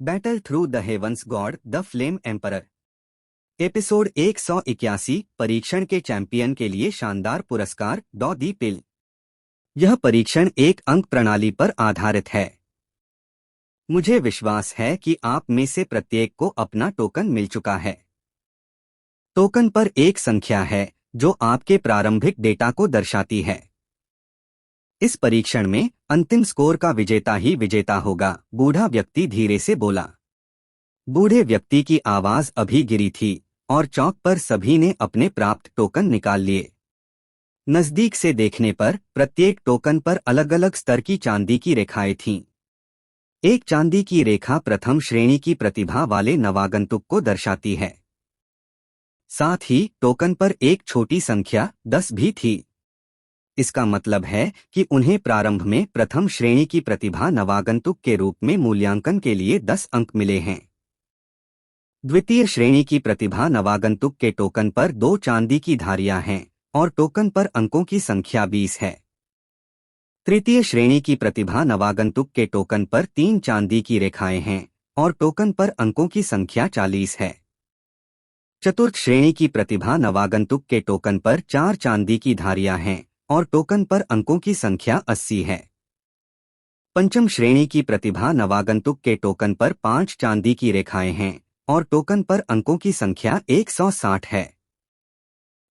Battle through the heavens god the flame emperor. Episode 181 परीक्षण के champion के लिए शानदार पुरस्कार डॉ दी पिल। यह परीक्षण एक अंक प्रणाली पर आधारित है। मुझे विश्वास है कि आप में से प्रत्येक को अपना टोकन मिल चुका है। टोकन पर एक संख्या है जो आपके प्रारंभिक डेटा को दर्शाती है। इस परीक्षण में अंतिम स्कोर का विजेता ही विजेता होगा, बूढ़ा व्यक्ति धीरे से बोला। बूढ़े व्यक्ति की आवाज अभी गिरी थी और चौक पर सभी ने अपने प्राप्त टोकन निकाल लिए। नजदीक से देखने पर प्रत्येक टोकन पर अलग अलग स्तर की चांदी की रेखाएं थीं। एक चांदी की रेखा प्रथम श्रेणी की प्रतिभा वाले नवागंतुक को दर्शाती है। साथ ही टोकन पर एक छोटी संख्या 10 भी थी। इसका मतलब है कि उन्हें प्रारंभ में प्रथम श्रेणी की प्रतिभा नवागंतुक के रूप में मूल्यांकन के लिए 10 अंक मिले हैं। द्वितीय श्रेणी की प्रतिभा नवागंतुक के टोकन पर 2 चांदी की धारियां हैं और टोकन पर अंकों की संख्या 20 है। तृतीय श्रेणी की प्रतिभा नवागंतुक के टोकन पर 3 चांदी की रेखाएं हैं और टोकन पर अंकों की संख्या 40 है। चतुर्थ श्रेणी की प्रतिभा नवागंतुक के टोकन पर 4 चांदी की धारियां हैं और टोकन पर अंकों की संख्या 80 है। पंचम श्रेणी की प्रतिभा नवागंतुक के टोकन पर 5 चांदी की रेखाएं हैं और टोकन पर अंकों की संख्या 160 है।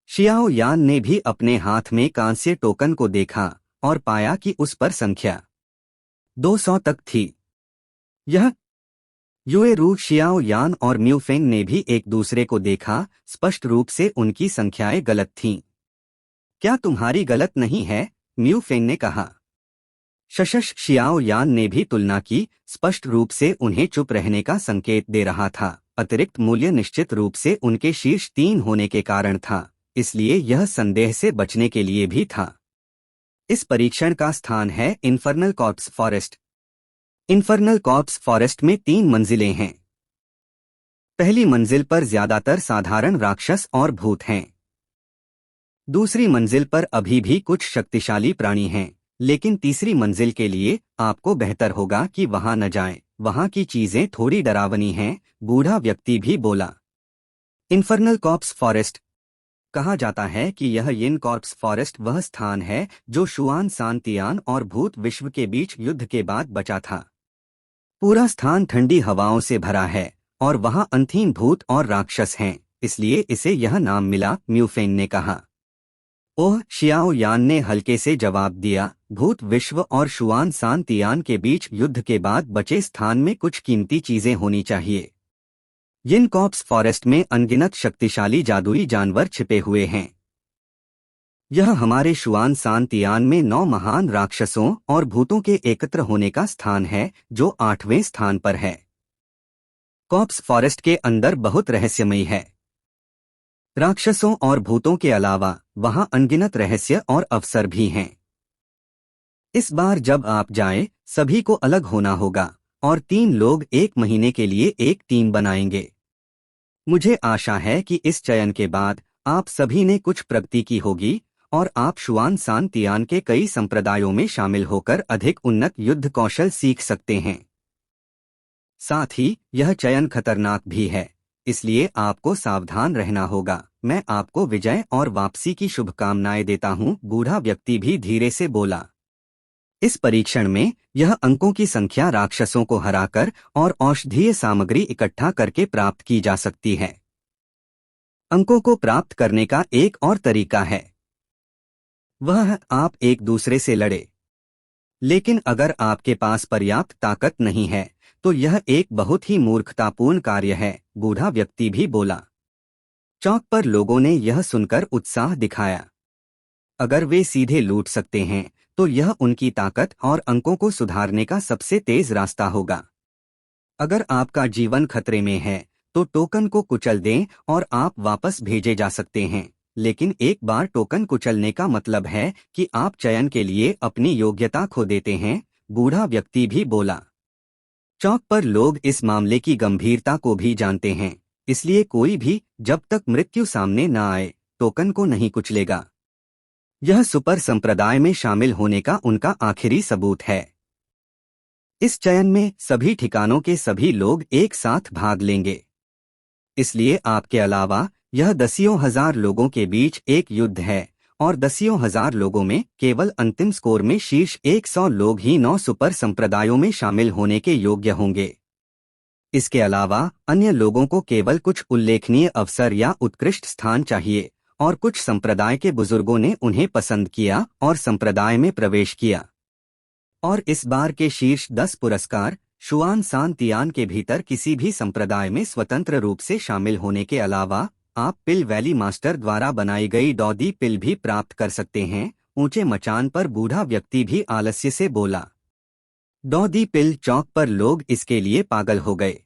शियाओ यान ने भी अपने हाथ में कांस्य टोकन को देखा और पाया कि उस पर संख्या 200 तक थी। यह युए रू, शियाओ यान और म्यूफेंग ने भी एक दूसरे को देखा। स्पष्ट रूप से उनकी संख्याएं गलत थीं। क्या तुम्हारी गलत नहीं है? म्यूफेंग ने कहा। शशश, शियाओ यान ने भी तुलना की। स्पष्ट रूप से उन्हें चुप रहने का संकेत दे रहा था। अतिरिक्त मूल्य निश्चित रूप से उनके शीर्ष 3 होने के कारण था, इसलिए यह संदेह से बचने के लिए भी था। इस परीक्षण का स्थान है infernal corps forest. Infernal corps forest में 3 मंजिलें हैं। पहली मंजिल पर ज्यादातर साधारण राक्षस और भूत हैं। दूसरी मंजिल पर अभी भी कुछ शक्तिशाली प्राणी हैं, लेकिन तीसरी मंजिल के लिए आपको बेहतर होगा कि वहां न जाएं। वहां की चीजें थोड़ी डरावनी हैं, बूढ़ा व्यक्ति भी बोला। इन्फर्नल कॉर्प्स फॉरेस्ट कहा जाता है कि यह यिन कॉर्प्स फॉरेस्ट वह स्थान है जो शुआन सांतियान और भूत विश्व के बीच युद्ध के बाद बचा था। पूरा स्थान ठंडी हवाओं से भरा है और वहां अंतहीन भूत और राक्षस हैं, इसलिए इसे यह नाम मिला, म्यूफेंग ने कहा। ओह, शियाओ यान ने हल्के से जवाब दिया। भूत विश्व और शुआन सांतियान के बीच युद्ध के बाद बचे स्थान में कुछ कीमती चीजें होनी चाहिए। यिन कॉर्प्स फॉरेस्ट में अनगिनत शक्तिशाली जादुई जानवर छिपे हुए हैं। यह हमारे शुआन सांतियान में 9 महान राक्षसों और भूतों के एकत्र होने का स्थान है, जो 8वें स्थान पर है। कॉर्प्स फॉरेस्ट के अंदर बहुत रहस्यमयी है। राक्षसों और भूतों के अलावा वहां अनगिनत रहस्य और अवसर भी हैं। इस बार जब आप जाएं, सभी को अलग होना होगा और 3 लोग 1 महीने के लिए एक टीम बनाएंगे। मुझे आशा है कि इस चयन के बाद आप सभी ने कुछ प्रगति की होगी और आप शुआन सांतियान के कई संप्रदायों में शामिल होकर अधिक उन्नत युद्ध कौशल सीख सकते हैं। साथ ही यह चयन खतरनाक भी है, इसलिए आपको सावधान रहना होगा। मैं आपको विजय और वापसी की शुभकामनाएं देता हूं, बूढ़ा व्यक्ति भी धीरे से बोला। इस परीक्षण में यह अंकों की संख्या राक्षसों को हराकर और औषधीय सामग्री इकट्ठा करके प्राप्त की जा सकती है। अंकों को प्राप्त करने का एक और तरीका है, वह है आप एक दूसरे से लड़े। लेकिन अगर आपके पास पर्याप्त ताकत नहीं है तो यह एक बहुत ही मूर्खतापूर्ण कार्य है, बूढ़ा व्यक्ति भी बोला। चौक पर लोगों ने यह सुनकर उत्साह दिखाया। अगर वे सीधे लूट सकते हैं तो यह उनकी ताकत और अंकों को सुधारने का सबसे तेज रास्ता होगा। अगर आपका जीवन खतरे में है तो टोकन को कुचल दें और आप वापस भेजे जा सकते हैं, लेकिन एक बार टोकन कुचलने का मतलब है कि आप चयन के लिए अपनी योग्यता खो देते हैं, बूढ़ा व्यक्ति भी बोला। चौक पर लोग इस मामले की गंभीरता को भी जानते हैं, इसलिए कोई भी जब तक मृत्यु सामने न आए टोकन को नहीं कुचलेगा। यह सुपर संप्रदाय में शामिल होने का उनका आखिरी सबूत है। इस चयन में सभी ठिकानों के सभी लोग एक साथ भाग लेंगे। इसलिए आपके अलावा यह दसियों हजार लोगों के बीच एक युद्ध है और दसियों हजार लोगों में केवल अंतिम स्कोर में शीर्ष 100 लोग ही 9 सुपर संप्रदायों में शामिल होने के योग्य होंगे। इसके अलावा अन्य लोगों को केवल कुछ उल्लेखनीय अवसर या उत्कृष्ट स्थान चाहिए और कुछ संप्रदाय के बुजुर्गों ने उन्हें पसंद किया और संप्रदाय में प्रवेश किया। और इस बार के शीर्ष 10 पुरस्कार शुआन सान तियान के भीतर किसी भी संप्रदाय में स्वतंत्र रूप से शामिल होने के अलावा आप पिल वैली मास्टर द्वारा बनाई गई डॉदी पिल भी प्राप्त कर सकते हैं। ऊंचे मचान पर बूढ़ा व्यक्ति भी आलस्य से बोला। डॉदी पिल चौक पर लोग इसके लिए पागल हो गए।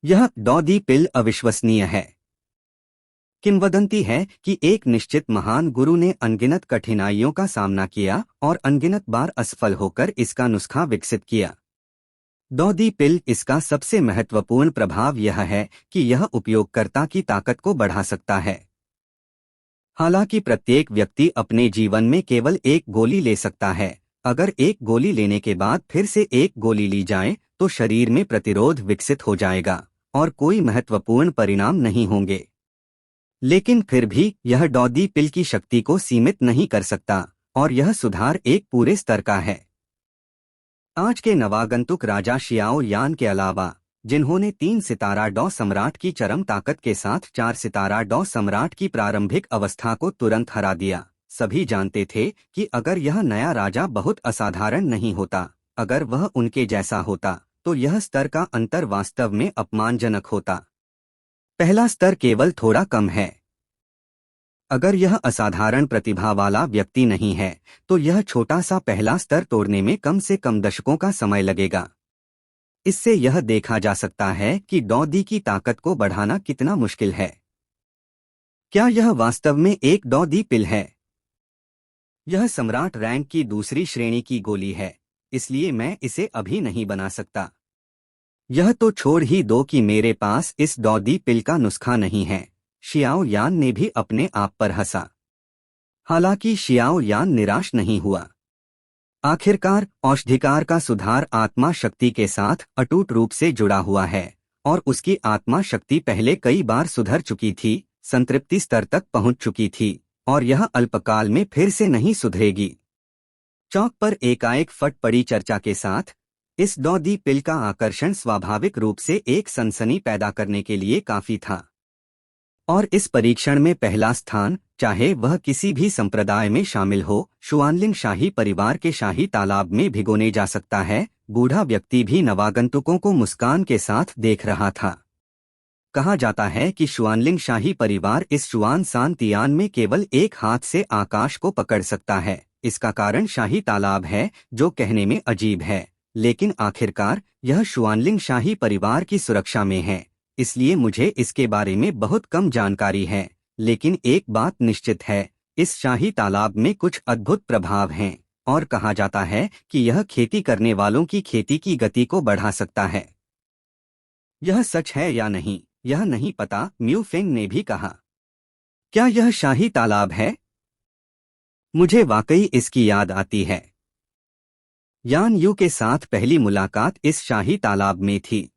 यह डॉदी पिल अविश्वसनीय है। किंवदंती है कि एक निश्चित महान गुरु ने अनगिनत कठिनाइयों का सामना किया और अनगिनत बार असफल होकर इसका नुस्खा विकसित किया। डॉदी पिल इसका सबसे महत्वपूर्ण प्रभाव यह है कि यह उपयोगकर्ता की ताकत को बढ़ा सकता है। हालांकि प्रत्येक व्यक्ति अपने जीवन में केवल एक गोली ले सकता है। अगर एक गोली लेने के बाद फिर से एक गोली ली जाए तो शरीर में प्रतिरोध विकसित हो जाएगा और कोई महत्वपूर्ण परिणाम नहीं होंगे। लेकिन फिर भी यह डॉदी पिल की शक्ति को सीमित नहीं कर सकता और यह सुधार एक पूरे स्तर का है। आज के नवागंतुक राजा शियाओ यान के अलावा जिन्होंने 3 सितारा डॉ सम्राट की चरम ताकत के साथ 4 सितारा डॉ सम्राट की प्रारंभिक अवस्था को तुरंत हरा दिया, सभी जानते थे कि अगर यह नया राजा बहुत असाधारण नहीं होता, अगर वह उनके जैसा होता तो यह स्तर का अंतर वास्तव में अपमानजनक होता। पहला स्तर केवल थोड़ा कम है। अगर यह असाधारण प्रतिभा वाला व्यक्ति नहीं है तो यह छोटा सा पहला स्तर तोड़ने में कम से कम दशकों का समय लगेगा। इससे यह देखा जा सकता है कि डॉदी की ताकत को बढ़ाना कितना मुश्किल है। क्या यह वास्तव में एक डॉदी पिल है? यह सम्राट रैंक की दूसरी श्रेणी की गोली है, इसलिए मैं इसे अभी नहीं बना सकता। यह तो छोड़ ही दो कि मेरे पास इस डॉदी पिल का नुस्खा नहीं है। शियाओ यान ने भी अपने आप पर हंसा। हालांकि शियाओ यान निराश नहीं हुआ। आखिरकार औषधिकार का सुधार आत्मा शक्ति के साथ अटूट रूप से जुड़ा हुआ है और उसकी आत्मा शक्ति पहले कई बार सुधर चुकी थी, संतृप्ति स्तर तक पहुंच चुकी थी और यह अल्पकाल में फिर से नहीं सुधरेगी। चौक पर एकाएक फट पड़ी चर्चा के साथ इस डॉदी पिल का आकर्षण स्वाभाविक रूप से एक सनसनी पैदा करने के लिए काफी था। और इस परीक्षण में पहला स्थान, चाहे वह किसी भी संप्रदाय में शामिल हो, शुआनलिंग शाही परिवार के शाही तालाब में भिगोने जा सकता है। बूढ़ा व्यक्ति भी नवागंतुकों को मुस्कान के साथ देख रहा था। कहा जाता है कि शुआनलिंग शाही परिवार इस शुआन सान तियान में केवल एक हाथ से आकाश को पकड़ सकता है। इसका कारण शाही तालाब है, जो कहने में अजीब है, लेकिन आखिरकार यह शुआनलिंग शाही परिवार की सुरक्षा में है, इसलिए मुझे इसके बारे में बहुत कम जानकारी है। लेकिन एक बात निश्चित है, इस शाही तालाब में कुछ अद्भुत प्रभाव हैं और कहा जाता है कि यह खेती करने वालों की खेती की गति को बढ़ा सकता है। यह सच है या नहीं, यह नहीं पता, म्यू फेंग ने भी कहा। क्या यह शाही तालाब है? मुझे वाकई इसकी याद आती है। यान यू के साथ पहली मुलाकात इस शाही तालाब में थी।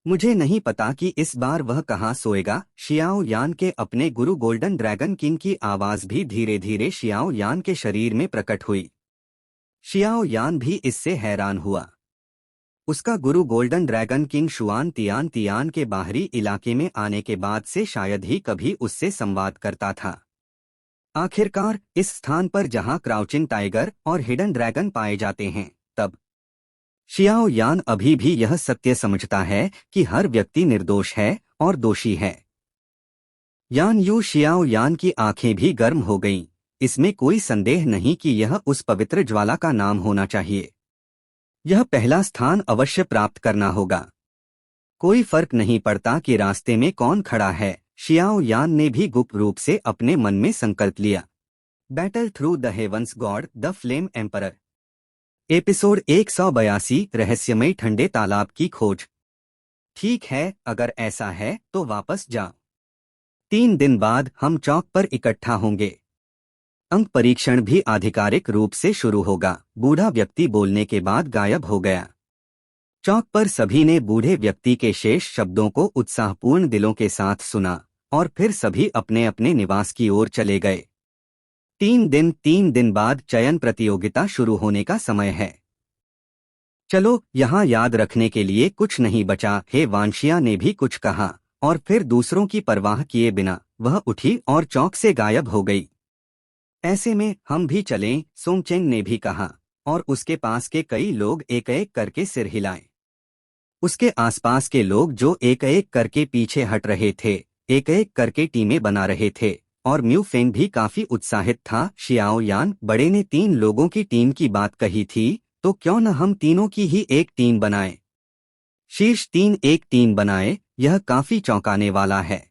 मुझे नहीं पता कि इस बार वह कहाँ सोएगा। शियाओ यान के अपने गुरु गोल्डन ड्रैगन किंग की आवाज भी धीरे धीरे शियाओ यान के शरीर में प्रकट हुई। शियाओ यान भी इससे हैरान हुआ। उसका गुरु golden dragon king Xuan Tian Tian के बाहरी इलाके में आने के बाद से शायद ही कभी उससे संवाद करता था। आखिरकार इस स्थान पर जहां क्राउचिंग टाइगर और हिडन ड्रैगन पाए जाते हैं, तब शियाओ यान अभी भी यह सत्य समझता है कि हर व्यक्ति निर्दोष है और दोषी है। यान यू शियाओ यान की आंखें भी गर्म हो गईं। इसमें कोई संदेह नहीं कि यह उस पवित्र ज्वाला का नाम होना चाहिए। यह पहला स्थान अवश्य प्राप्त करना होगा। कोई फर्क नहीं पड़ता कि रास्ते में कौन खड़ा है, शियाओ यान ने भी गुप्त रूप से अपने मन में संकल्प लिया। Battle through the heavens god the flame emperor. Episode 182 रहस्यमय ठंडे तालाब की खोज। ठीक है, अगर ऐसा है तो वापस जाओ। 3 दिन बाद हम चौक पर इकट्ठा होंगे। अंक परीक्षण भी आधिकारिक रूप से शुरू होगा। बूढ़ा व्यक्ति बोलने के बाद गायब हो गया। चौक पर सभी ने बूढ़े व्यक्ति के शेष शब्दों को उत्साहपूर्ण दिलों के साथ सुना और फिर सभी अपने अपने निवास की ओर चले गए। 3 दिन बाद चयन प्रतियोगिता शुरू होने का समय है। चलो, यहाँ याद रखने के लिए कुछ नहीं बचा, हे वांशिया ने भी कुछ कहा और फिर दूसरों की परवाह किए बिना वह उठी और चौक से गायब हो गई। ऐसे में हम भी चलें, सोंगचेंग ने भी कहा और उसके पास के कई लोग एक एक करके सिर हिलाए। उसके आसपास के लोग जो एक एक करके पीछे हट रहे थे, एक एक करके टीमें बना रहे थे और म्यू फेंग भी काफी उत्साहित था। शियाओ यान बड़े ने 3 लोगों की टीम की बात कही थी, तो क्यों न हम तीनों की ही एक टीम बनाएं। शीर्ष 3 एक टीम बनाए, यह काफी चौंकाने वाला है,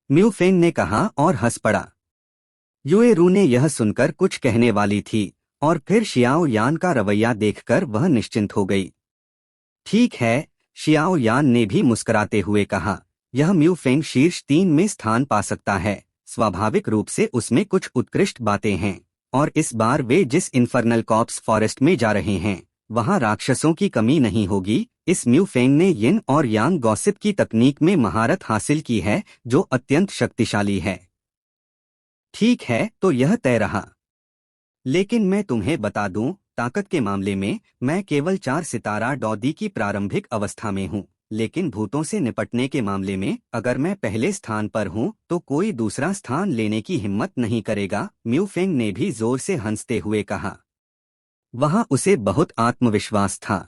म्यू फेंग ने कहा और हंस पड़ा। युए रू ने यह सुनकर कुछ कहने वाली थी और फिर शियाओ यान का रवैया देखकर वह निश्चिंत हो गई। ठीक है, शियाओ यान ने भी मुस्कुराते हुए कहा, यह म्यू फेंग शीर्ष 3 में स्थान पा सकता है। स्वाभाविक रूप से उसमें कुछ उत्कृष्ट बातें हैं और इस बार वे जिस इन्फर्नल कॉर्प्स फॉरेस्ट में जा रहे हैं वहां राक्षसों की कमी नहीं होगी। इस म्यू फेंग ने यिन और यांग गॉसिप की तकनीक में महारत हासिल की है जो अत्यंत शक्तिशाली है। ठीक है, तो यह तय रहा। लेकिन मैं तुम्हें बता दूं, ताकत के मामले में मैं केवल 4 सितारा डॉदी की प्रारंभिक अवस्था में हूं, लेकिन भूतों से निपटने के मामले में अगर मैं पहले स्थान पर हूं तो कोई दूसरा स्थान लेने की हिम्मत नहीं करेगा, म्यू फेंग ने भी जोर से हंसते हुए कहा। वहां उसे बहुत आत्मविश्वास था।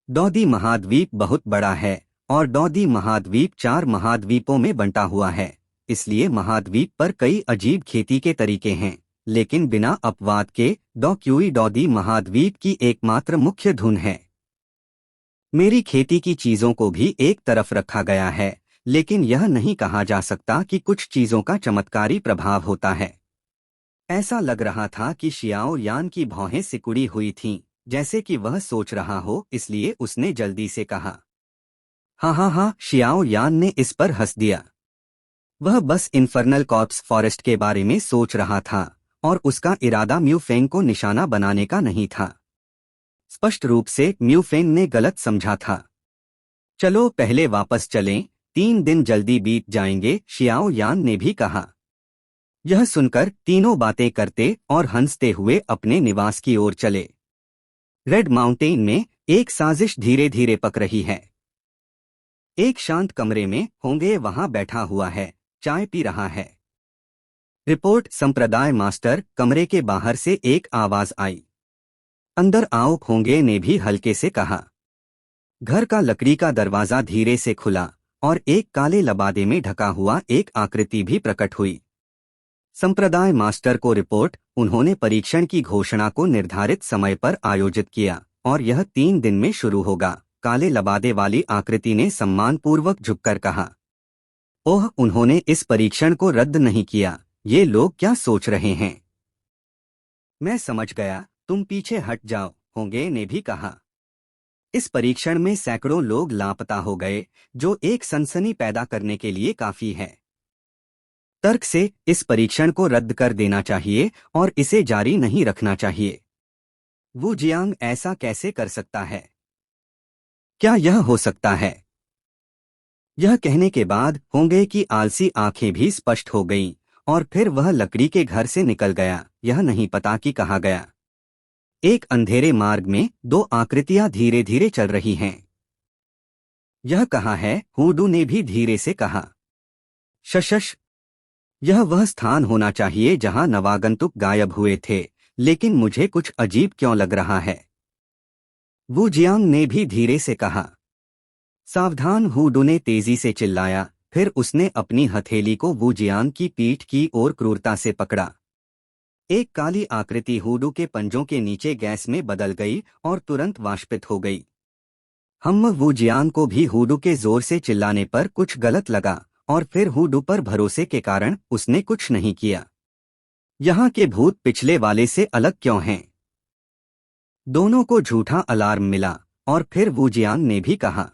डॉदी महाद्वीप बहुत बड़ा है और डॉदी महाद्वीप 4 महाद्वीपों में बंटा हुआ है, इसलिए महाद्वीप पर कई अजीब खेती के तरीके हैं, लेकिन बिना अपवाद के डॉ क्यूई डॉदी महाद्वीप की एकमात्र मुख्य धुन है। मेरी खेती की चीजों को भी एक तरफ रखा गया है, लेकिन यह नहीं कहा जा सकता कि कुछ चीजों का चमत्कारी प्रभाव होता है। ऐसा लग रहा था कि शियाओ यान की भौहें सिकुड़ी हुई थीं, जैसे कि वह सोच रहा हो, इसलिए उसने जल्दी से कहा। हाँ, शियाओ यान ने इस पर हंस दिया। वह बस इन्फर्नल कॉर्प्स फॉरेस्ट के बारे में सोच रहा था और उसका इरादा म्यू फेंग को निशाना बनाने का नहीं था। स्पष्ट रूप से म्यू फेंग ने गलत समझा था। चलो पहले वापस चलें, 3 दिन जल्दी बीत जाएंगे, शियाओ यान ने भी कहा। यह सुनकर तीनों बातें करते और हंसते हुए अपने निवास की ओर चले। रेड माउंटेन में एक साजिश धीरे धीरे पक रही है। एक शांत कमरे में होंगे वहां बैठा हुआ है, चाय पी रहा है। रिपोर्ट संप्रदाय मास्टर। कमरे के बाहर से एक आवाज आई। अंदर आओ, होंगे ने भी हल्के से कहा। घर का लकड़ी का दरवाजा धीरे से खुला और एक काले लबादे में ढका हुआ एक आकृति भी प्रकट हुई। संप्रदाय मास्टर को रिपोर्ट। उन्होंने परीक्षण की घोषणा को निर्धारित समय पर आयोजित किया और यह 3 दिन में शुरू होगा, काले लबादे वाली आकृति ने सम्मानपूर्वक झुककर कहा। ओह, उन्होंने इस परीक्षण को रद्द नहीं किया, ये लोग क्या सोच रहे हैं। मैं समझ गया, तुम पीछे हट जाओ, होंगे ने भी कहा। इस परीक्षण में सैकड़ों लोग लापता हो गए, जो एक सनसनी पैदा करने के लिए काफी है। तर्क से इस परीक्षण को रद्द कर देना चाहिए और इसे जारी नहीं रखना चाहिए। वू जियांग ऐसा कैसे कर सकता है? क्या यह हो सकता है? यह कहने के बाद होंगे की आलसी आंखें भी स्पष्ट हो गईं और फिर वह लकड़ी के घर से निकल गया, यह नहीं पता कि कहाँ गया। एक अंधेरे मार्ग में 2 आकृतियां धीरे धीरे चल रही हैं। यह कहाँ है? हुडू ने भी धीरे से कहा। शशश, यह वह स्थान होना चाहिए जहां नवागंतुक गायब हुए थे, लेकिन मुझे कुछ अजीब क्यों लग रहा है। वू जियांग ने भी धीरे से कहा। सावधान, हुडू ने तेजी से चिल्लाया, फिर उसने अपनी हथेली को वू जियांग की पीठ की ओर क्रूरता से पकड़ा। एक काली आकृति हुडू के पंजों के नीचे गैस में बदल गई और तुरंत वाष्पित हो गई। वू जियांग को भी हुडू के जोर से चिल्लाने पर कुछ गलत लगा और फिर हुडू पर भरोसे के कारण उसने कुछ नहीं किया। यहाँ के भूत पिछले वाले से अलग क्यों हैं? दोनों को झूठा अलार्म मिला और फिर वू जियांग ने भी कहा।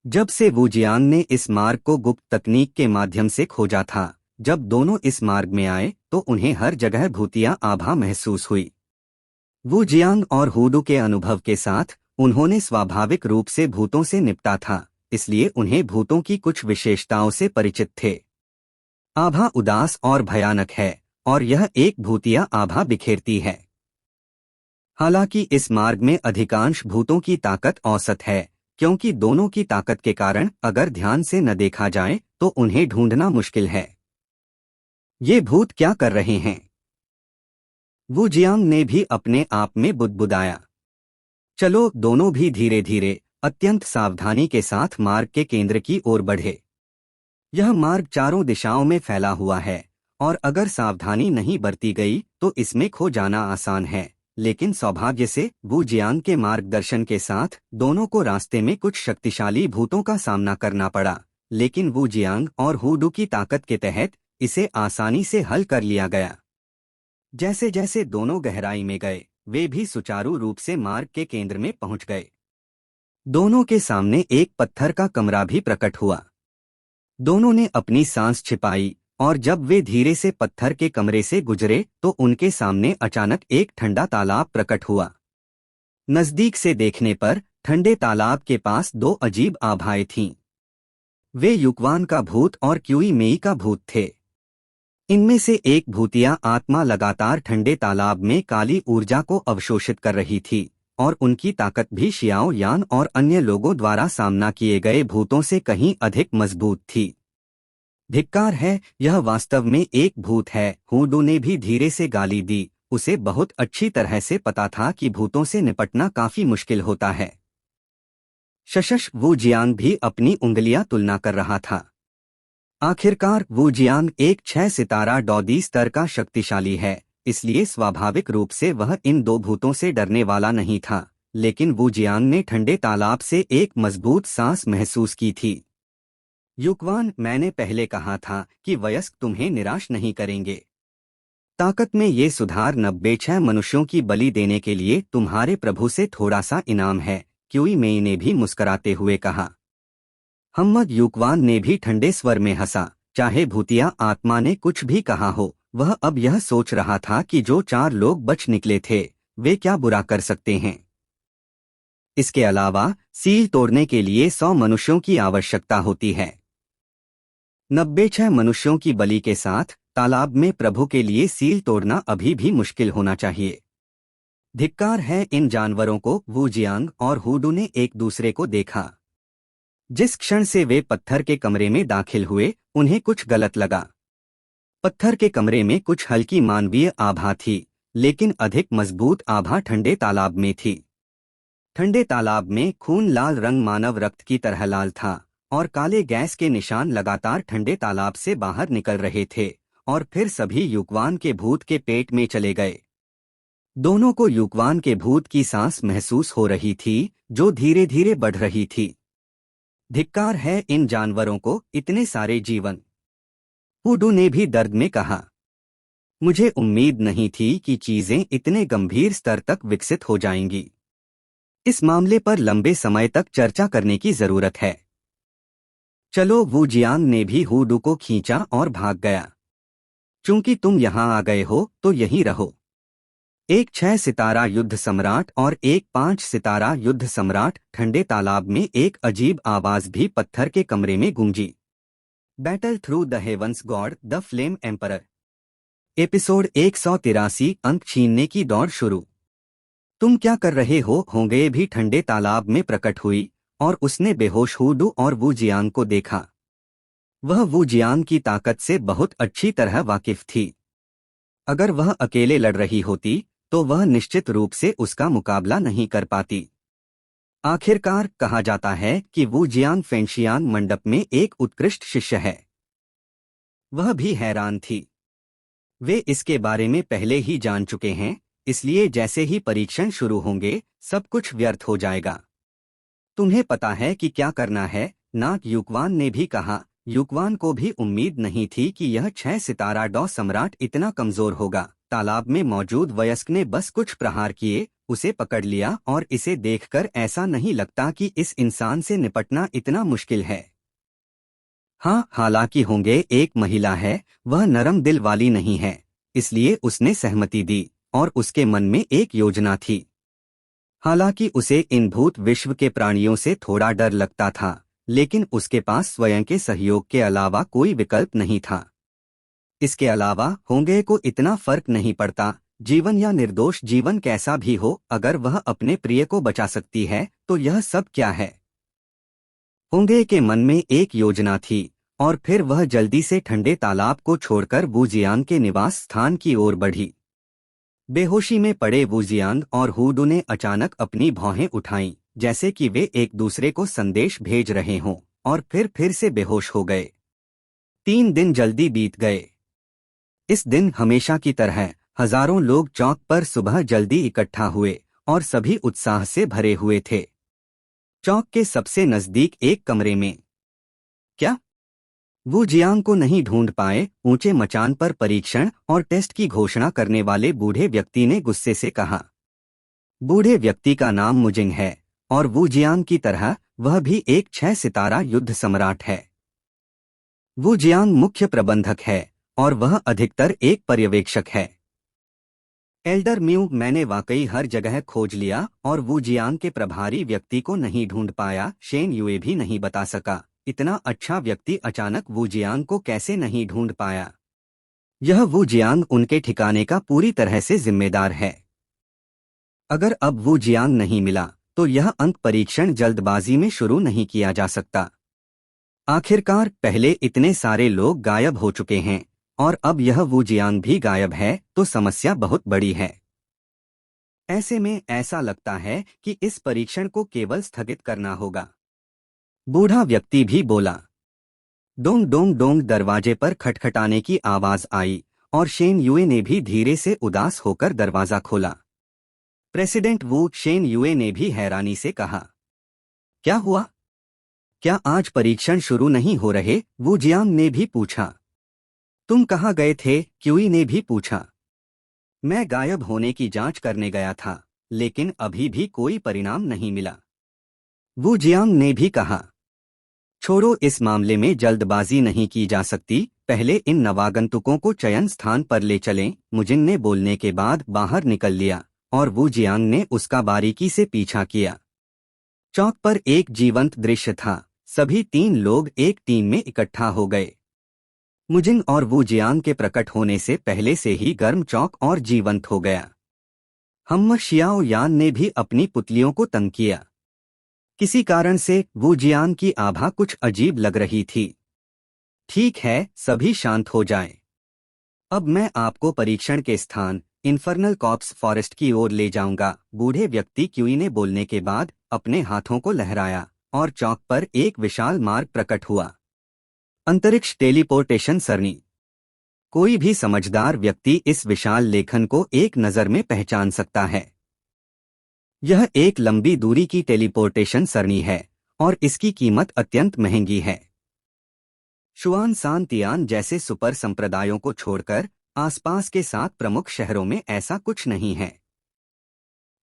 जब से वू जियांग ने इस मार्ग को गुप्त तकनीक के माध्यम से खोजा था, जब दोनों इस मार्ग में आए तो उन्हें हर जगह भूतिया आभा महसूस हुई। वू जियांग और हुडू के अनुभव के साथ उन्होंने स्वाभाविक रूप से भूतों से निपटा था, इसलिए उन्हें भूतों की कुछ विशेषताओं से परिचित थे। आभा उदास और भयानक है और यह एक भूतिया आभा बिखेरती है। हालांकि इस मार्ग में अधिकांश भूतों की ताकत औसत है, क्योंकि दोनों की ताकत के कारण अगर ध्यान से न देखा जाए तो उन्हें ढूंढना मुश्किल है। ये भूत क्या कर रहे हैं? वू जियांग ने भी अपने आप में बुदबुदाया। चलो दोनों भी धीरे धीरे अत्यंत सावधानी के साथ मार्ग के केंद्र की ओर बढ़े। यह मार्ग चारों दिशाओं में फैला हुआ है और अगर सावधानी नहीं बरती गई तो इसमें खो जाना आसान है, लेकिन सौभाग्य से वू जियांग के मार्गदर्शन के साथ दोनों को रास्ते में कुछ शक्तिशाली भूतों का सामना करना पड़ा, लेकिन वू जियांग और हुडू की ताकत के तहत इसे आसानी से हल कर लिया गया। जैसे जैसे दोनों गहराई में गए, वे भी सुचारू रूप से मार्ग के केंद्र में पहुंच गए। दोनों के सामने एक पत्थर का कमरा भी प्रकट हुआ। दोनों ने अपनी सांस छिपाई और जब वे धीरे से पत्थर के कमरे से गुजरे तो उनके सामने अचानक एक ठंडा तालाब प्रकट हुआ। नजदीक से देखने पर ठंडे तालाब के पास दो अजीब आभाएं थीं। वे युक्वान का भूत और क्यूई मेई का भूत थे। इनमें से एक भूतिया आत्मा लगातार ठंडे तालाब में काली ऊर्जा को अवशोषित कर रही थी और उनकी ताकत भी शियाओ यान और अन्य लोगों द्वारा सामना किए गए भूतों से कहीं अधिक मजबूत थी। धिक्कार है, यह वास्तव में एक भूत है। हुडू ने भी धीरे से गाली दी। उसे बहुत अच्छी तरह से पता था कि भूतों से निपटना काफी मुश्किल होता है। शशश वू जियांग भी अपनी उंगलियां तुलना कर रहा था। आखिरकार वू जियांग एक 6 सितारा डॉदी स्तर का शक्तिशाली है, इसलिए स्वाभाविक रूप से वह इन दो भूतों से डरने वाला नहीं था, लेकिन वू जियांग ने ठंडे तालाब से एक मजबूत सांस महसूस की थी। युक्वान, मैंने पहले कहा था कि वयस्क तुम्हें निराश नहीं करेंगे। ताकत में ये सुधार 96 मनुष्यों की बलि देने के लिए तुम्हारे प्रभु से थोड़ा सा इनाम है, क्यूई मेई ने भी मुस्कुराते हुए कहा। हम्मद युक्वान ने भी ठंडे स्वर में हंसा। चाहे भूतिया आत्मा ने कुछ भी कहा हो, वह अब यह सोच रहा था कि जो 4 लोग बच निकले थे वे क्या बुरा कर सकते हैं। इसके अलावा सील तोड़ने के लिए 100 मनुष्यों की आवश्यकता होती है। 96 मनुष्यों की बलि के साथ तालाब में प्रभु के लिए सील तोड़ना अभी भी मुश्किल होना चाहिए। धिक्कार है इन जानवरों को। वू जियांग और हुडू ने एक दूसरे को देखा। जिस क्षण से वे पत्थर के कमरे में दाखिल हुए, उन्हें कुछ गलत लगा। पत्थर के कमरे में कुछ हल्की मानवीय आभा थी, लेकिन अधिक मजबूत आभा ठंडे तालाब में थी। ठंडे तालाब में खून लाल रंग मानव रक्त की तरह लाल था और काले गैस के निशान लगातार ठंडे तालाब से बाहर निकल रहे थे और फिर सभी युक्वान के भूत के पेट में चले गए। दोनों को युक्वान के भूत की सांस महसूस हो रही थी, जो धीरे धीरे बढ़ रही थी। धिक्कार है इन जानवरों को, इतने सारे जीवन। हुडू ने भी दर्द में कहा। मुझे उम्मीद नहीं थी कि चीजें इतने गंभीर स्तर तक विकसित हो जाएंगी। इस मामले पर लंबे समय तक चर्चा करने की जरूरत है। चलो, वू जियांग ने भी हुडू को खींचा और भाग गया। चूंकि तुम यहां आ गए हो तो यहीं रहो। एक 6 सितारा युद्ध सम्राट और एक 5 सितारा युद्ध सम्राट। ठंडे तालाब में एक अजीब आवाज भी पत्थर के कमरे में गूंजी। Battle through the heavens god the flame emperor. Episode 183। अंक छीनने की दौड़ शुरू। तुम क्या कर रहे हो? होंगे भी ठंडे तालाब में प्रकट हुई और उसने बेहोश हुडू और वू जियांग को देखा। वह वू जियांग की ताकत से बहुत अच्छी तरह वाकिफ थी। अगर वह अकेले लड़ रही होती तो वह निश्चित रूप से उसका मुकाबला नहीं कर पाती। आखिरकार कहा जाता है कि वू जियांग फेंगशियान मंडप में एक उत्कृष्ट शिष्य है। वह भी हैरान थी। वे इसके बारे में पहले ही जान चुके हैं, इसलिए जैसे ही परीक्षण शुरू होंगे सब कुछ व्यर्थ हो जाएगा। तुम्हें पता है कि क्या करना है? नाग युक्वान ने भी कहा। युक्वान को भी उम्मीद नहीं थी कि यह 6 सितारा डॉ सम्राट इतना कमजोर होगा। तालाब में मौजूद वयस्क ने बस कुछ प्रहार किए, उसे पकड़ लिया और इसे देखकर ऐसा नहीं लगता कि इस इंसान से निपटना इतना मुश्किल है। हाँ, हालांकि होंगे एक महिला है, वह नरम दिल वाली नहीं है, इसलिए उसने सहमति दी और उसके मन में एक योजना थी। हालांकि उसे इन भूत विश्व के प्राणियों से थोड़ा डर लगता था, लेकिन उसके पास स्वयं के सहयोग के अलावा कोई विकल्प नहीं था। इसके अलावा होंगे को इतना फर्क नहीं पड़ता, जीवन या निर्दोष जीवन कैसा भी हो, अगर वह अपने प्रिय को बचा सकती है तो यह सब क्या है। होंगे के मन में एक योजना थी, और फिर वह जल्दी से ठंडे तालाब को छोड़कर वूजियांग के निवास स्थान की ओर बढ़ी। बेहोशी में पड़े वूजियांग और हुडू ने अचानक अपनी भौहें उठाईं, जैसे कि वे एक दूसरे को संदेश भेज रहे हों, और फिर से बेहोश हो गए। 3 दिन जल्दी बीत गए। इस दिन हमेशा की तरह हजारों लोग चौक पर सुबह जल्दी इकट्ठा हुए, और सभी उत्साह से भरे हुए थे। चौक के सबसे नजदीक एक कमरे में क्या वो जियांग को नहीं ढूंढ पाए? ऊंचे मचान पर परीक्षण और टेस्ट की घोषणा करने वाले बूढ़े व्यक्ति ने गुस्से से कहा। बूढ़े व्यक्ति का नाम मुजिंग है, और वू जियांग की तरह वह भी एक 6 सितारा युद्ध सम्राट है। वू जियांग मुख्य प्रबंधक है, और वह अधिकतर एक पर्यवेक्षक है। एल्डर म्यू, मैंने वाकई हर जगह खोज लिया और वू जियांग के प्रभारी व्यक्ति को नहीं ढूंढ पाया। शेन युए भी नहीं बता सका, इतना अच्छा व्यक्ति अचानक वू जियांग को कैसे नहीं ढूंढ पाया। यह वू जियांग उनके ठिकाने का पूरी तरह से जिम्मेदार है। अगर अब वू जियांग नहीं मिला तो यह अंक परीक्षण जल्दबाजी में शुरू नहीं किया जा सकता। आखिरकार पहले इतने सारे लोग गायब हो चुके हैं, और अब यह वू जियांग भी गायब है, तो समस्या बहुत बड़ी है। ऐसे में ऐसा लगता है कि इस परीक्षण को केवल स्थगित करना होगा। बूढ़ा व्यक्ति भी बोला। डोंग डोंग डोंग, दरवाजे पर खटखटाने की आवाज आई, और शेन युए ने भी धीरे से उदास होकर दरवाजा खोला। प्रेसिडेंट वू, शेन युए ने भी हैरानी से कहा। क्या हुआ? क्या आज परीक्षण शुरू नहीं हो रहे? वू जियांग ने भी पूछा। तुम कहाँ गए थे? क्यूई ने भी पूछा। मैं गायब होने की जांच करने गया था, लेकिन अभी भी कोई परिणाम नहीं मिला, वू जियांग ने भी कहा। छोड़ो, इस मामले में जल्दबाजी नहीं की जा सकती, पहले इन नवागंतुकों को चयन स्थान पर ले चलें। मुजिंग ने बोलने के बाद बाहर निकल लिया, और वू जियांग ने उसका बारीकी से पीछा किया। चौक पर एक जीवंत दृश्य था, सभी 3 लोग एक टीम में इकट्ठा हो गए। मुजिंग और वू जियांग के प्रकट होने से पहले से ही गर्म चौक और जीवंत हो गया। हम शियाओ यान ने भी अपनी पुतलियों को तंग किया। किसी कारण से वू जियांग की आभा कुछ अजीब लग रही थी। ठीक है, सभी शांत हो जाएं। अब मैं आपको परीक्षण के स्थान इन्फर्नल कॉर्प्स फॉरेस्ट की ओर ले जाऊंगा। बूढ़े व्यक्ति क्यूई ने बोलने के बाद अपने हाथों को लहराया, और चौक पर एक विशाल मार्ग प्रकट हुआ। अंतरिक्ष टेलीपोर्टेशन सरणी। कोई भी समझदार व्यक्ति इस विशाल लेखन को एक नज़र में पहचान सकता है। यह एक लंबी दूरी की टेलीपोर्टेशन सरणी है, और इसकी कीमत अत्यंत महंगी है। शुआन सान तियान जैसे सुपर संप्रदायों को छोड़कर आसपास के 7 प्रमुख शहरों में ऐसा कुछ नहीं है।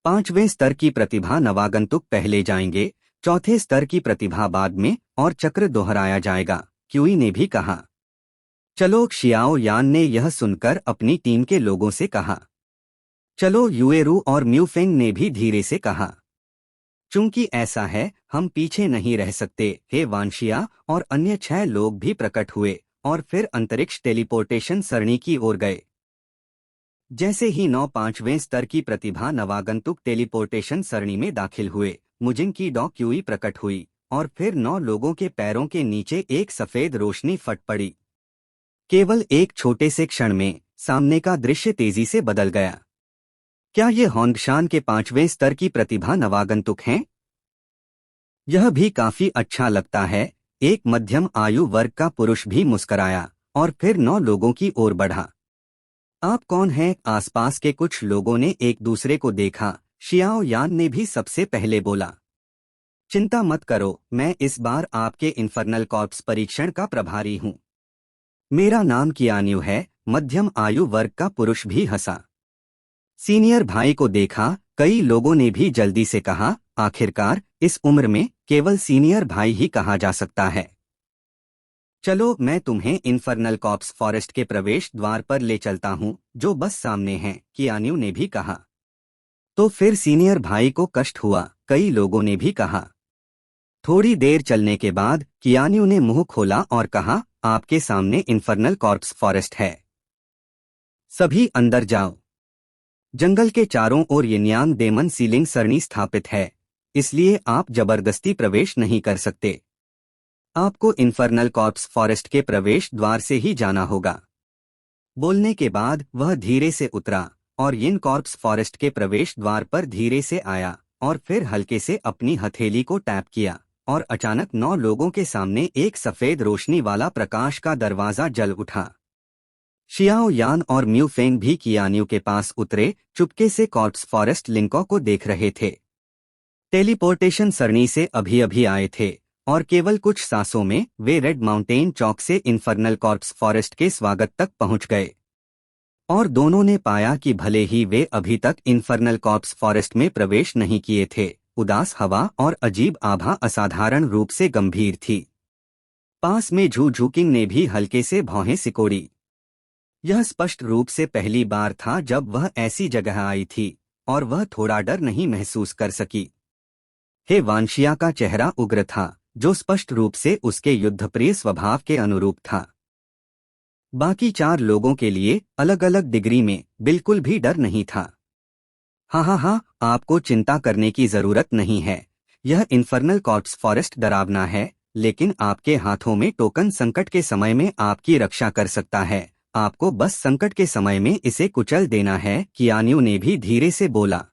5वें स्तर की प्रतिभा नवागंतुक पहले जाएंगे, चौथे स्तर की प्रतिभा बाद में, और चक्र दोहराया जाएगा, क्यूई ने भी कहा। चलो, शियाओ यान ने यह सुनकर अपनी टीम के लोगों से कहा। चलो, युएरू और म्यूफेंग ने भी धीरे से कहा। चूंकि ऐसा है, हम पीछे नहीं रह सकते। हे वानशिया और अन्य 6 लोग भी प्रकट हुए, और फिर अंतरिक्ष टेलीपोर्टेशन सरणी की ओर गए। जैसे ही 9 5वें स्तर की प्रतिभा नवागंतुक टेलीपोर्टेशन सरणी में दाखिल हुए, मुजिंग की डॉ क्यूई प्रकट हुई, और फिर 9 लोगों के पैरों के नीचे एक सफेद रोशनी फट पड़ी। केवल एक छोटे से क्षण में सामने का दृश्य तेजी से बदल गया। क्या ये होंगशान के 5वें स्तर की प्रतिभा नवागंतुक हैं? यह भी काफी अच्छा लगता है। एक मध्यम आयु वर्ग का पुरुष भी मुस्कराया, और फिर 9 लोगों की ओर बढ़ा। आप कौन हैं? आसपास के कुछ लोगों ने एक दूसरे को देखा। शियाओ यान ने भी सबसे पहले बोला। चिंता मत करो, मैं इस बार आपके इन्फर्नल कॉर्प्स परीक्षण का प्रभारी हूँ। मेरा नाम कियान्यू है। मध्यम आयु वर्ग का पुरुष भी हंसा। सीनियर भाई को देखा, कई लोगों ने भी जल्दी से कहा। आखिरकार इस उम्र में केवल सीनियर भाई ही कहा जा सकता है। चलो, मैं तुम्हें इन्फर्नल कॉर्प्स फॉरेस्ट के प्रवेश द्वार पर ले चलता हूँ, जो बस सामने है, कियान्यू ने भी कहा। तो फिर सीनियर भाई को कष्ट हुआ, कई लोगों ने भी कहा। थोड़ी देर चलने के बाद कियान्यू ने मुंह खोला और कहा, आपके सामने इन्फर्नल कॉर्प्स फॉरेस्ट है। सभी अंदर जाओ। जंगल के चारों ओर यिनयांग डेमन सीलिंग सरणी स्थापित है, इसलिए आप जबरदस्ती प्रवेश नहीं कर सकते। आपको इन्फर्नल कॉर्प्स फॉरेस्ट के प्रवेश द्वार से ही जाना होगा। बोलने के बाद वह धीरे से उतरा और यिन कॉर्प्स फॉरेस्ट के प्रवेश द्वार पर धीरे से आया और फिर हल्के से अपनी हथेली को टैप किया और अचानक 9 लोगों के सामने एक सफेद रोशनी वाला प्रकाश का दरवाजा जल उठा। शियाओ यान और म्यू फेंग भी कियान्यू के पास उतरे, चुपके से कॉर्प्स फॉरेस्ट लिंको को देख रहे थे। टेलीपोर्टेशन सरणी से अभी अभी आए थे और केवल कुछ सांसों में वे रेड माउंटेन चौक से इन्फर्नल कॉर्प्स फॉरेस्ट के स्वागत तक पहुंच गए। और दोनों ने पाया कि भले ही वे अभी तक इन्फर्नल कॉर्प्स फॉरेस्ट में प्रवेश नहीं किए थे, उदास हवा और अजीब आभा असाधारण रूप से गंभीर थी। पास में झू झूकिंग ने भी हल्के से भौहें सिकोड़ी। यह स्पष्ट रूप से पहली बार था जब वह ऐसी जगह आई थी और वह थोड़ा डर नहीं महसूस कर सकी। हे वांशिया का चेहरा उग्र था, जो स्पष्ट रूप से उसके युद्धप्रिय स्वभाव के अनुरूप था। बाकी 4 लोगों के लिए अलग अलग डिग्री में बिल्कुल भी डर नहीं था। हाँ, आपको चिंता करने की जरूरत नहीं है। यह इन्फर्नल कॉर्प्स फॉरेस्ट डरावना है, लेकिन आपके हाथों में टोकन संकट के समय में आपकी रक्षा कर सकता है। आपको बस संकट के समय में इसे कुचल देना है, कियान्यू ने भी धीरे से बोला।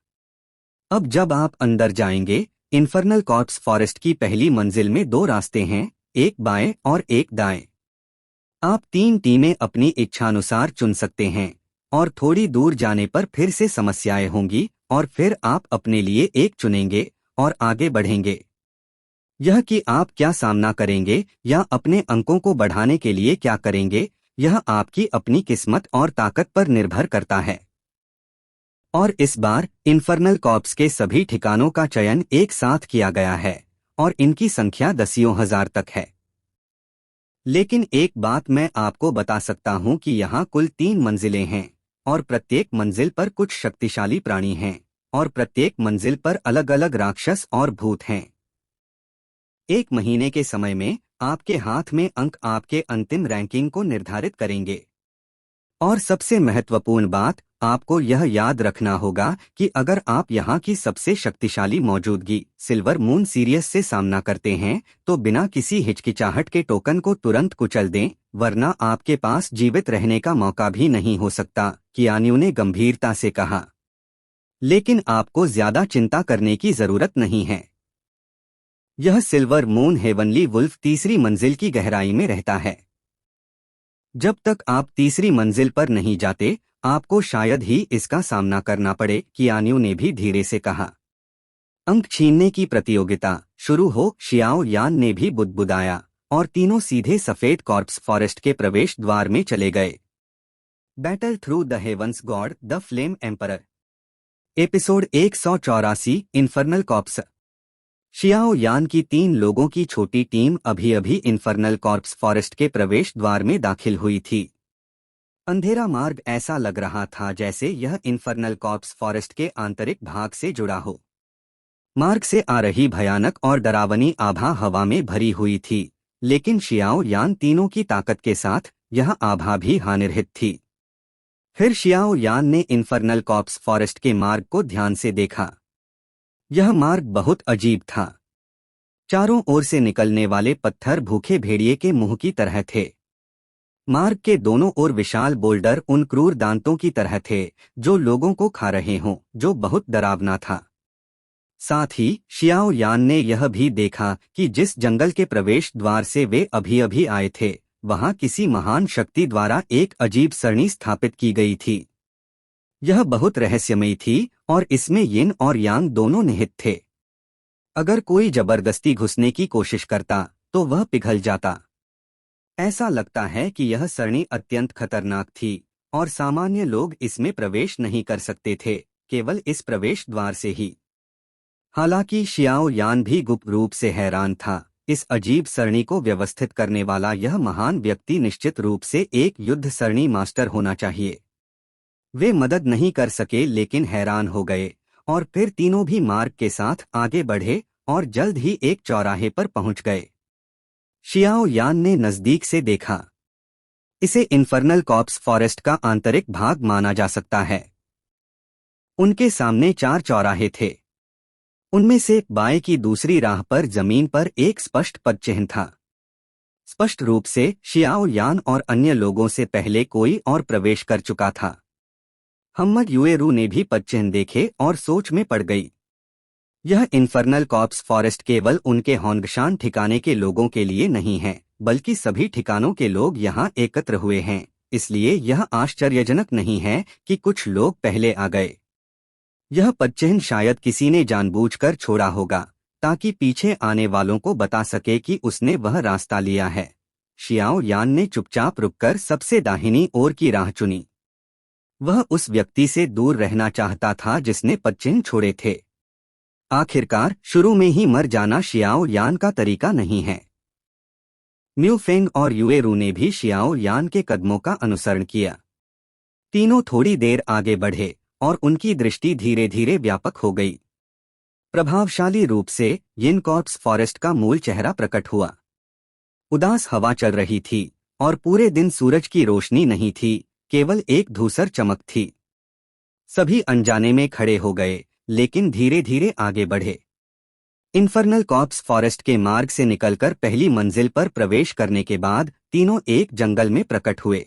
अब जब आप अंदर जाएंगे, इन्फर्नल कॉर्प्स फॉरेस्ट की पहली मंजिल में 2 रास्ते हैं, एक बाएं और एक दाएं। आप 3 टीमें अपनी इच्छानुसार चुन सकते हैं और थोड़ी दूर जाने पर फिर से समस्याएं होंगी और फिर आप अपने लिए एक चुनेंगे और आगे बढ़ेंगे। यह कि आप क्या सामना करेंगे या अपने अंकों को बढ़ाने के लिए क्या करेंगे, यह आपकी अपनी किस्मत और ताकत पर निर्भर करता है। और इस बार इन्फर्नल कॉर्प्स के सभी ठिकानों का चयन एक साथ किया गया है और इनकी संख्या दसियों हजार तक है। लेकिन एक बात मैं आपको बता सकता हूं कि यहाँ कुल 3 मंजिलें हैं और प्रत्येक मंजिल पर कुछ शक्तिशाली प्राणी हैं और प्रत्येक मंजिल पर अलग अलग राक्षस और भूत हैं। 1 महीने के समय में आपके हाथ में अंक आपके अंतिम रैंकिंग को निर्धारित करेंगे। और सबसे महत्वपूर्ण बात, आपको यह याद रखना होगा कि अगर आप यहाँ की सबसे शक्तिशाली मौजूदगी सिल्वर मून सीरियस से सामना करते हैं, तो बिना किसी हिचकिचाहट के टोकन को तुरंत कुचल दें, वरना आपके पास जीवित रहने का मौका भी नहीं हो सकता, कियान्यू ने गंभीरता से कहा। लेकिन आपको ज्यादा चिंता करने की जरूरत नहीं है। यह सिल्वर मून हेवनली वुल्फ तीसरी मंजिल की गहराई में रहता है। जब तक आप तीसरी मंजिल पर नहीं जाते, आपको शायद ही इसका सामना करना पड़े, कियान्यू ने भी धीरे से कहा। अंक छीनने की प्रतियोगिता शुरू हो, शियाओ यान ने भी बुदबुदाया और तीनों सीधे सफेद कॉर्प्स फॉरेस्ट के प्रवेश द्वार में चले गए। Battle through the heavens god the flame emperor, episode 184, infernal corpse. Xiao Yan की 3 लोगों की छोटी टीम अभी अभी इन्फर्नल कॉर्प्स फॉरेस्ट के प्रवेश द्वार में दाखिल हुई थी। अंधेरा मार्ग ऐसा लग रहा था जैसे यह इन्फर्नल कॉर्प्स फॉरेस्ट के आंतरिक भाग से जुड़ा हो। मार्ग से आ रही भयानक और डरावनी आभा हवा में भरी हुई थी, लेकिन शियाओ यान तीनों की ताकत के साथ यह आभा भी हानिरहित थी। फिर शियाओ यान ने इन्फर्नल कॉर्प्स फॉरेस्ट के मार्ग को ध्यान से देखा। यह मार्ग बहुत अजीब था। चारों ओर से निकलने वाले पत्थर भूखे भेड़िए के मुंह की तरह थे। मार्ग के दोनों ओर विशाल बोल्डर उन क्रूर दांतों की तरह थे जो लोगों को खा रहे हों, जो बहुत डरावना था। साथ ही शियाओ यान ने यह भी देखा कि जिस जंगल के प्रवेश द्वार से वे अभी अभी आए थे, वहां किसी महान शक्ति द्वारा एक अजीब सरणी स्थापित की गई थी। यह बहुत रहस्यमयी थी और इसमें यिन और यांग दोनों निहित थे। अगर कोई जबरदस्ती घुसने की कोशिश करता तो वह पिघल जाता। ऐसा लगता है कि यह सरणी अत्यंत खतरनाक थी और सामान्य लोग इसमें प्रवेश नहीं कर सकते थे, केवल इस प्रवेश द्वार से ही। हालांकि शियाओ यान भी गुप्त रूप से हैरान था। इस अजीब सरणी को व्यवस्थित करने वाला यह महान व्यक्ति निश्चित रूप से एक युद्ध सरणी मास्टर होना चाहिए। वे मदद नहीं कर सके लेकिन हैरान हो गए और फिर तीनों भी मार्ग के साथ आगे बढ़े और जल्द ही एक चौराहे पर पहुंच गए। शियाओ यान ने नजदीक से देखा। इसे इन्फर्नल कॉर्प्स फॉरेस्ट का आंतरिक भाग माना जा सकता है। उनके सामने 4 चौराहे थे। उनमें से बाएं की दूसरी राह पर जमीन पर एक स्पष्ट पदचिह्न था। स्पष्ट रूप से शियाओ यान और अन्य लोगों से पहले कोई और प्रवेश कर चुका था। हम्मद युएरू ने भी पदचिह्न देखे और सोच में पड़ गई। यह इन्फर्नल कॉर्प्स फॉरेस्ट केवल उनके होंगशान ठिकाने के लोगों के लिए नहीं है, बल्कि सभी ठिकानों के लोग यहाँ एकत्र हुए हैं। इसलिए यह आश्चर्यजनक नहीं है कि कुछ लोग पहले आ गए। यह पदचिह्न शायद किसी ने जानबूझकर छोड़ा होगा, ताकि पीछे आने वालों को बता सके कि उसने वह रास्ता लिया है। शियाओ यान ने चुपचाप रुककर सबसे दाहिनी ओर की राह चुनी। वह उस व्यक्ति से दूर रहना चाहता था जिसने पदचिह्न छोड़े थे। आखिरकार शुरू में ही मर जाना शियाओ यान का तरीका नहीं है। म्यू फेंग और युएरू ने भी शियाओ यान के कदमों का अनुसरण किया। तीनों थोड़ी देर आगे बढ़े और उनकी दृष्टि धीरे धीरे व्यापक हो गई। प्रभावशाली रूप से यिन कॉर्प्स फॉरेस्ट का मूल चेहरा प्रकट हुआ। उदास हवा चल रही थी और पूरे दिन सूरज की रोशनी नहीं थी, केवल एक धूसर चमक थी। सभी अनजाने में खड़े हो गए, लेकिन धीरे धीरे आगे बढ़े। इन्फर्नल कॉर्प्स फॉरेस्ट के मार्ग से निकलकर पहली मंजिल पर प्रवेश करने के बाद तीनों एक जंगल में प्रकट हुए।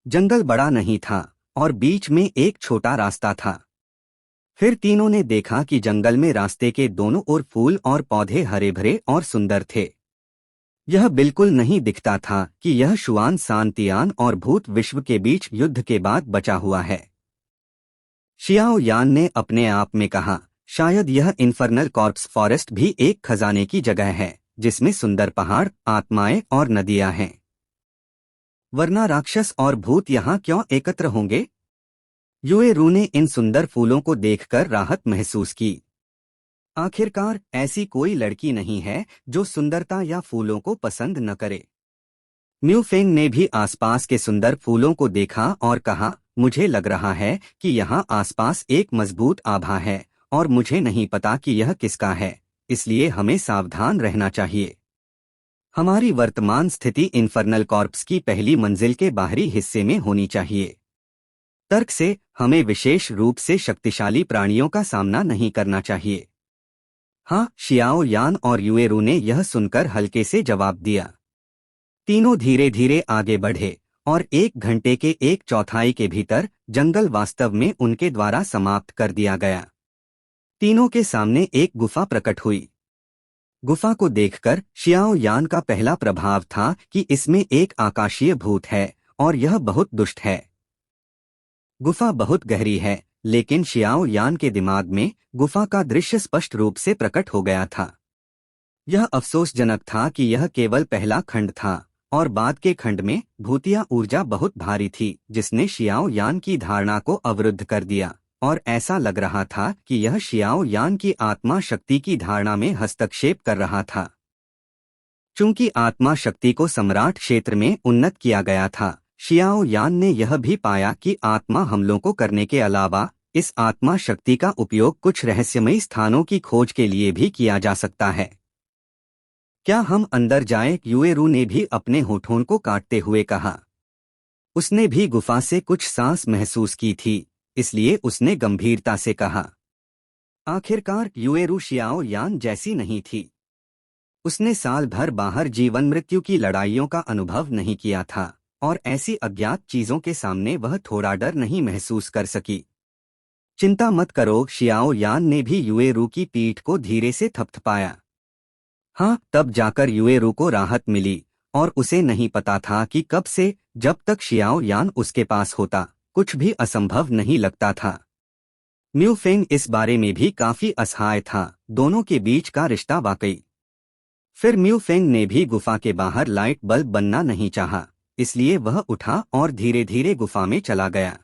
जंगल बड़ा नहीं था और बीच में एक छोटा रास्ता था। फिर तीनों ने देखा कि जंगल में रास्ते के दोनों ओर फूल और पौधे हरे भरे और सुंदर थे। यह बिल्कुल नहीं दिखता था कि यह शुआन सांतियान और भूत विश्व के बीच युद्ध के बाद बचा हुआ है। शियाओ यान ने अपने आप में कहा, शायद यह इन्फर्नल कॉर्प्स फॉरेस्ट भी एक खजाने की जगह है, जिसमें सुंदर पहाड़, आत्माएं और नदियां हैं। वरना राक्षस और भूत यहाँ क्यों एकत्र होंगे? युएरू ने इन सुंदर फूलों को देखकर राहत महसूस की। आखिरकार ऐसी कोई लड़की नहीं है जो सुंदरता या फूलों को पसंद न करे। म्यू फेंग ने भी आसपास के सुंदर फूलों को देखा और कहा, मुझे लग रहा है कि यहाँ आसपास एक मजबूत आभा है और मुझे नहीं पता कि यह किसका है, इसलिए हमें सावधान रहना चाहिए। हमारी वर्तमान स्थिति इन्फर्नल कॉर्प्स की पहली मंजिल के बाहरी हिस्से में होनी चाहिए। तर्क से हमें विशेष रूप से शक्तिशाली प्राणियों का सामना नहीं करना चाहिए। हाँ, शियाओ यान और युएरू ने यह सुनकर हल्के से जवाब दिया। तीनों धीरे धीरे आगे बढ़े और 1 घंटे के 1/4 के भीतर जंगल वास्तव में उनके द्वारा समाप्त कर दिया गया। तीनों के सामने एक गुफा प्रकट हुई। गुफा को देखकर शियाओ यान का पहला प्रभाव था कि इसमें एक आकाशीय भूत है और यह बहुत दुष्ट है। गुफा बहुत गहरी है, लेकिन शियाओ यान के दिमाग में गुफा का दृश्य स्पष्ट रूप से प्रकट हो गया था। यह अफसोसजनक था कि यह केवल पहला खंड था और बाद के खंड में भूतिया ऊर्जा बहुत भारी थी, जिसने शियाओ यान की धारणा को अवरुद्ध कर दिया और ऐसा लग रहा था कि यह शियाओ यान की आत्मा शक्ति की धारणा में हस्तक्षेप कर रहा था। चूंकि आत्मा शक्ति को सम्राट क्षेत्र में उन्नत किया गया था, शियाओ यान ने यह भी पाया कि आत्मा हमलों को करने के अलावा इस आत्मा शक्ति का उपयोग कुछ रहस्यमयी स्थानों की खोज के लिए भी किया जा सकता है। क्या हम अंदर जाएं? युएरू ने भी अपने होठों को काटते हुए कहा। उसने भी गुफा से कुछ सांस महसूस की थी, इसलिए उसने गंभीरता से कहा। आखिरकार युएरू शियाओ यान जैसी नहीं थी। उसने साल भर बाहर जीवन मृत्यु की लड़ाइयों का अनुभव नहीं किया था और ऐसी अज्ञात चीजों के सामने वह थोड़ा डर नहीं महसूस कर सकी। चिंता मत करो, शियाओ यान ने भी युएरू की पीठ को धीरे से थपथपाया। हाँ, तब जाकर युएरू को राहत मिली और उसे नहीं पता था कि कब से, जब तक शियाओ यान उसके पास होता, कुछ भी असंभव नहीं लगता था। म्यू फेंग इस बारे में भी काफी असहाय था। दोनों के बीच का रिश्ता वाकई। फिर म्यू फेंग ने भी गुफा के बाहर लाइट बल्ब बनना नहीं चाहा, इसलिए वह उठा और धीरे धीरे गुफा में चला गया।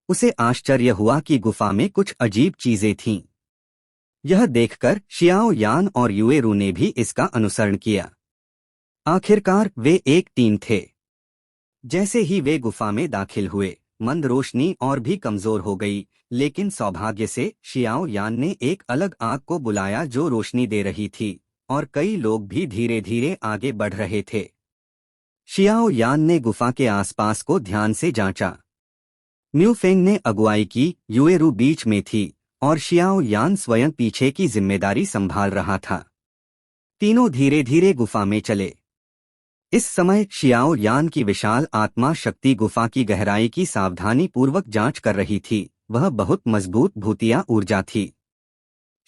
उसे आश्चर्य हुआ कि गुफा में कुछ अजीब चीजें थीं। यह देखकर शियाओ यान और युएरू ने भी इसका अनुसरण किया। आखिरकार वे एक टीम थे। जैसे ही वे गुफा में दाखिल हुए, मंद रोशनी और भी कमजोर हो गई, लेकिन सौभाग्य से शियाओ यान ने एक अलग आग को बुलाया जो रोशनी दे रही थी, और कई लोग भी धीरे धीरे आगे बढ़ रहे थे। शियाओ यान ने गुफा के आसपास को ध्यान से जांचा। म्यूफेंग ने अगुवाई की, युएरू बीच में थी और शियाओ यान स्वयं पीछे की जिम्मेदारी संभाल रहा था। तीनों धीरे धीरे गुफा में चले। इस समय शियाओ यान की विशाल आत्मा शक्ति गुफा की गहराई की सावधानी पूर्वक जांच कर रही थी। वह बहुत मजबूत भूतिया ऊर्जा थी।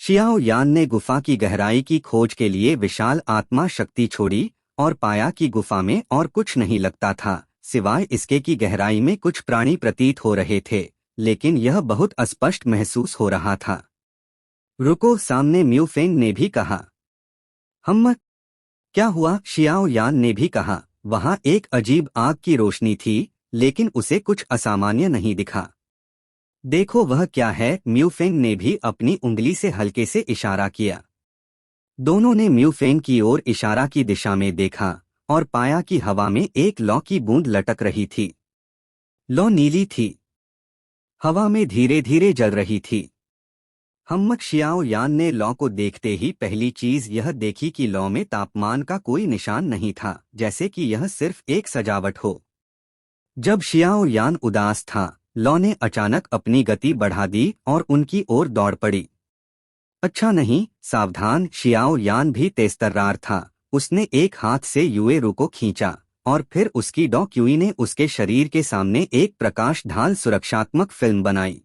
शियाओ यान ने गुफा की गहराई की खोज के लिए विशाल आत्मा शक्ति छोड़ी और पाया कि गुफा में और कुछ नहीं लगता था, सिवाय इसके कि गहराई में कुछ प्राणी प्रतीत हो रहे थे, लेकिन यह बहुत अस्पष्ट महसूस हो रहा था। रुको, सामने म्यूफेंग ने भी कहा। हम क्या हुआ? शियाओ यान ने भी कहा। वहां एक अजीब आग की रोशनी थी, लेकिन उसे कुछ असामान्य नहीं दिखा। देखो वह क्या है? म्यूफेंग ने भी अपनी उंगली से हल्के से इशारा किया। दोनों ने म्यूफेंग की ओर इशारा की दिशा में देखा और पाया कि हवा में एक लौ की बूंद लटक रही थी। लौ नीली थी, हवा में धीरे धीरे जल रही थी। हम्मक शियाओ यान ने लौ को देखते ही पहली चीज यह देखी कि लौ में तापमान का कोई निशान नहीं था, जैसे कि यह सिर्फ एक सजावट हो। जब शियाओ यान उदास था, लौ ने अचानक अपनी गति बढ़ा दी और उनकी ओर दौड़ पड़ी। अच्छा नहीं, सावधान! शियाओ यान भी तेजतर्रार था। उसने एक हाथ से युएरू को खींचा और फिर उसकी डॉ क्यूई ने उसके शरीर के सामने एक प्रकाश ढाल सुरक्षात्मक फिल्म बनाई।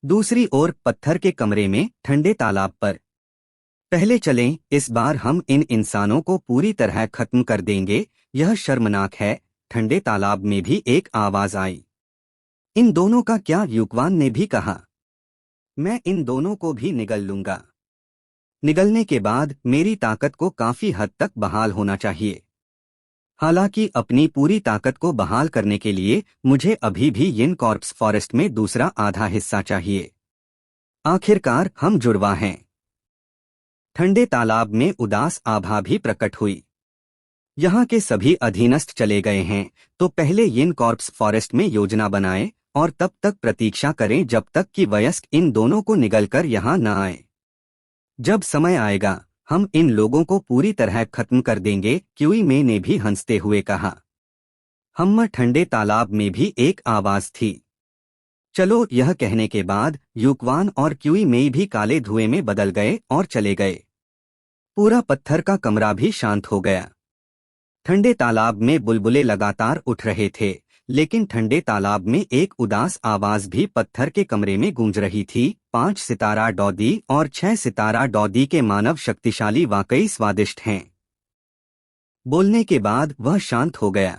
दूसरी ओर पत्थर के कमरे में ठंडे तालाब पर। पहले चलें, इस बार हम इन इंसानों को पूरी तरह खत्म कर देंगे। यह शर्मनाक है। ठंडे तालाब में भी एक आवाज आई। इन दोनों का क्या? युक्वान ने भी कहा। मैं इन दोनों को भी निगल लूंगा। निगलने के बाद मेरी ताकत को काफी हद तक बहाल होना चाहिए। हालांकि अपनी पूरी ताकत को बहाल करने के लिए मुझे अभी भी यिन कॉर्प्स फॉरेस्ट में दूसरा आधा हिस्सा चाहिए। आखिरकार हम जुड़वा हैं। ठंडे तालाब में उदास आभा भी प्रकट हुई। यहाँ के सभी अधीनस्थ चले गए हैं, तो पहले यिन कॉर्प्स फॉरेस्ट में योजना बनाएं और तब तक प्रतीक्षा करें जब तक कि वयस्क इन दोनों को निगलकर यहाँ न आए। जब समय आएगा हम इन लोगों को पूरी तरह खत्म कर देंगे, क्यूई मे ने भी हंसते हुए कहा। हम ठंडे तालाब में भी एक आवाज थी। चलो, यह कहने के बाद युक्वान और क्यूई मे भी काले धुएं में बदल गए और चले गए। पूरा पत्थर का कमरा भी शांत हो गया। ठंडे तालाब में बुलबुले लगातार उठ रहे थे, लेकिन ठंडे तालाब में एक उदास आवाज भी पत्थर के कमरे में गूंज रही थी। 5 सितारा डॉदी और 6 सितारा डॉदी के मानव शक्तिशाली वाकई स्वादिष्ट हैं। बोलने के बाद वह शांत हो गया।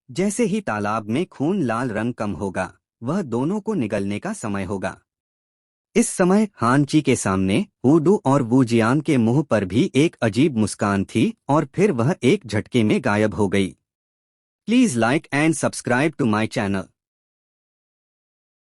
जैसे ही तालाब में खून लाल रंग कम होगा, वह दोनों को निगलने का समय होगा। इस समय हानची के सामने वुडू और वुजियान के मुंह पर भी एक अजीब मुस्कान थी और फिर वह एक झटके में गायब हो गई। Please like and subscribe to my channel.